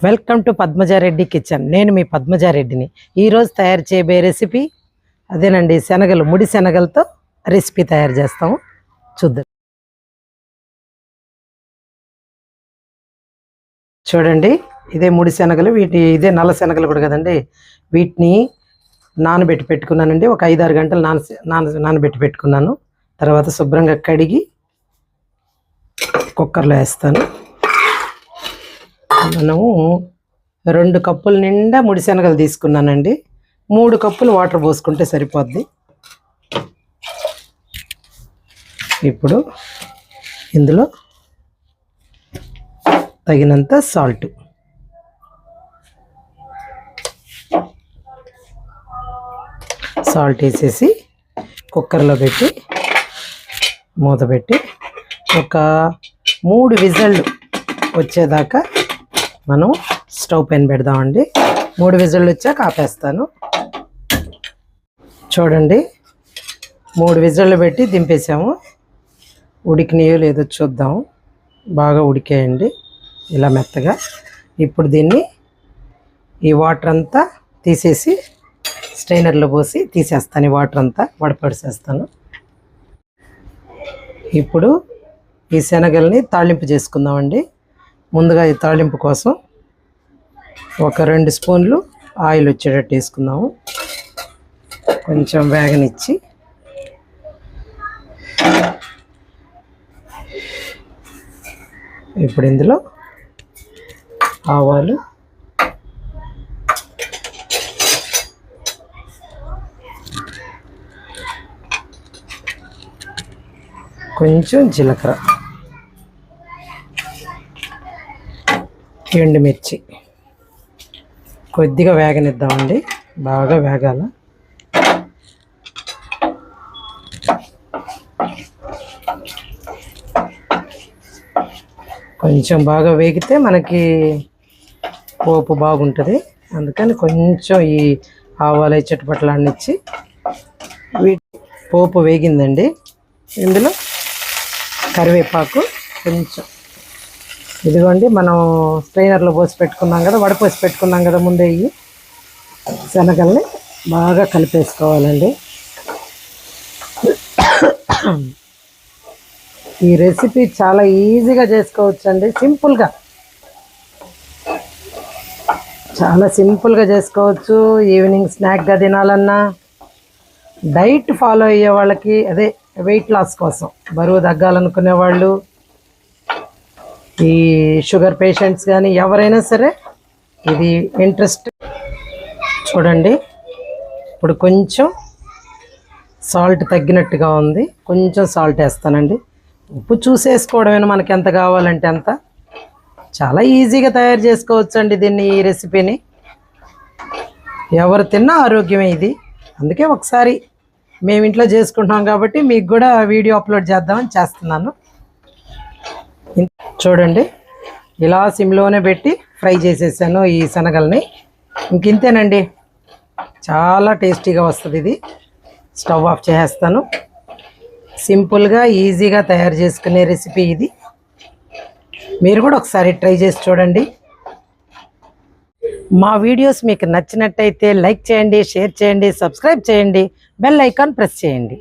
Welcome to Padmaja Reddy kitchen. నేను మీ పద్మజారెడ్డిని. ఈరోజు తయారు చేయబోయే రెసిపీ అదేనండి, శనగలు, ముడి శనగలతో రెసిపీ తయారు చేస్తాము, చూద్దాం. చూడండి, ఇదే ముడి శనగలు. ఇదే నల్ల శనగలు కూడా కదండి. వీటిని నానబెట్టి పెట్టుకున్నానండి. ఒక 5-6 గంటలు నానబెట్టి పెట్టుకున్నాను. తర్వాత శుభ్రంగా కడిగి కుక్కర్లో వేస్తాను. మనము 2 కప్పుల నిండా ముడి శనగలు తీసుకున్నానండి. 3 కప్పులు వాటర్ పోసుకుంటే సరిపోద్ది. ఇప్పుడు ఇందులో తగినంత సాల్ట్, వేసేసి కుక్కర్లో పెట్టి మూత పెట్టి ఒక 3 విజిల్లు వచ్చేదాకా మనం స్టవ్ పైన పెడదామండి. 3 విజిల్లు వచ్చాక ఆపేస్తాను. చూడండి, 3 విజిల్లు పెట్టి దింపేసాము. ఉడికినాయో లేదో చూద్దాం. బాగా ఉడికేయండి ఇలా మెత్తగా. ఇప్పుడు దీన్ని ఈ వాటర్ అంతా తీసేసి స్ట్రైనర్లో పోసి తీసేస్తాను. ఈ వాటర్ అంతా వడపడిసేస్తాను. ఇప్పుడు ఈ శనగల్ని తాళింపు చేసుకుందామండి. ముందుగా ఈ తాళింపు కోసం ఒక 2 స్పూన్లు ఆయిల్ వచ్చేటట్టు వేసుకుందాము. కొంచెం వేగనిచ్చి ఇప్పుడు ఇందులో ఆవాలు, కొంచెం జీలకర్ర, ఎండుమిర్చి కొద్దిగా వేగనిద్దామండి. బాగా వేగాల. కొంచెం బాగా వేగితే మనకి పోపు బాగుంటుంది. అందుకని కొంచెం ఈ ఆవాలు చిటపట్లాడినిచ్చి పోపు వేగిందండి. ఇందులో కరివేపాకు కొంచెం, ఇదిగోండి మనం స్ట్రైనర్లో పోసి పెట్టుకున్నాం కదా, వడపోసి పెట్టుకున్నాం కదా ముందే. ఈ శనగల్ని బాగా కలిపేసుకోవాలండి. ఈ రెసిపీ చాలా ఈజీగా చేసుకోవచ్చండి. చాలా సింపుల్గా చేసుకోవచ్చు. ఈవినింగ్ స్నాక్గా తినాలన్నా, డైట్ ఫాలో అయ్యే వాళ్ళకి, అదే వెయిట్ లాస్ కోసం బరువు తగ్గాలనుకునే వాళ్ళు, ఈ షుగర్ పేషెంట్స్ కానీ ఎవరైనా సరే ఇది ఇంట్రెస్ట్. చూడండి, ఇప్పుడు కొంచెం సాల్ట్ తగ్గినట్టుగా ఉంది. కొంచెం సాల్ట్ వేస్తానండి. ఉప్పు చూసేసుకోవడమేనా, మనకి ఎంత కావాలంటే అంత. చాలా ఈజీగా తయారు చేసుకోవచ్చండి దీన్ని, ఈ రెసిపీని. ఎవరు తిన్నా ఆరోగ్యమే ఇది. అందుకే ఒకసారి మేము ఇంట్లో చేసుకుంటున్నాం కాబట్టి మీకు కూడా వీడియో అప్లోడ్ చేద్దామని చేస్తున్నాను. చూడండి, ఇలా సిమ్లోనే పెట్టి ఫ్రై చేసేసాను ఈ శనగల్ని. ఇంతేనండి, చాలా టేస్టీగా వస్తుంది ఇది. స్టవ్ ఆఫ్ చేసేస్తాను. సింపుల్గా ఈజీగా తయారు చేసుకునే రెసిపీ ఇది. మీరు కూడా ఒకసారి ట్రై చేసి చూడండి. మా వీడియోస్ మీకు నచ్చినట్టయితే లైక్ చేయండి, షేర్ చేయండి, సబ్స్క్రైబ్ చేయండి, బెల్ ఐకాన్ ప్రెస్ చేయండి.